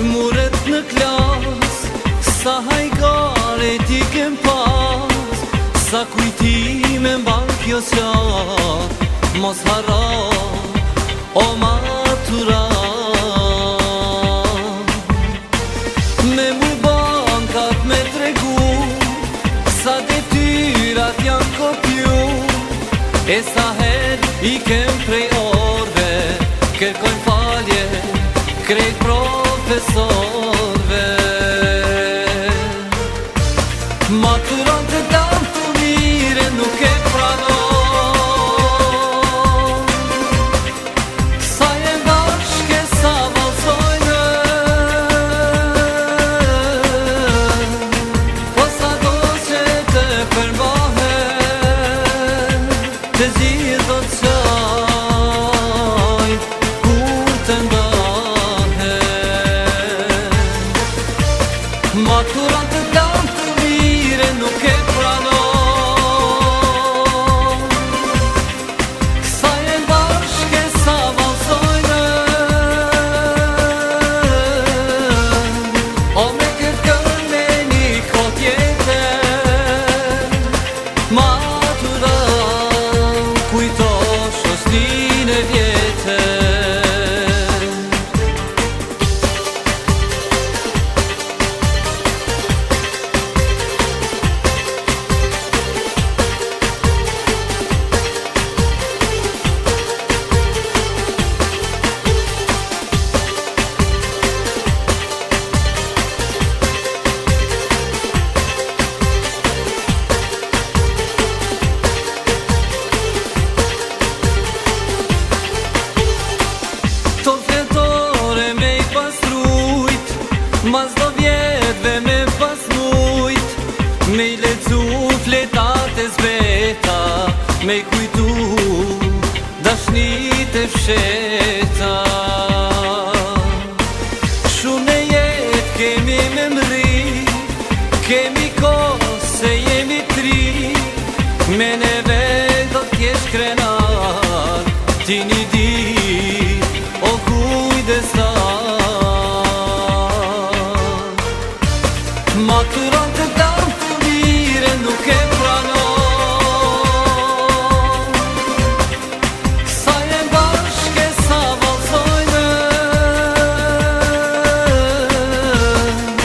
muret në klas, sa hajgare ti kem pas, sa kujtime mban kjo sjar, mos hara, o matura. Me mu bankat me tregu, sa detyrat janë kopju, e sa her i kem prej orve, kërkojnë falje krejt profesorve. Maturant të dam të mire nuk e pranon, sa jem bashke sa valsojnë, po sa do që të përmbahe, të zhidho të qaj, kur të ndahe. Maturant të dam të mire nuk e pranon, sa jem bashke sa valsojnë, o me kërkën me një kot jetër. Matura kujto shostin e vjetër. Mas do vjetve me pas mujt, me i lecu fletat e zbeta, me i kujtu dashnit e fsheta. Shumë e jet kemi me mri, kemi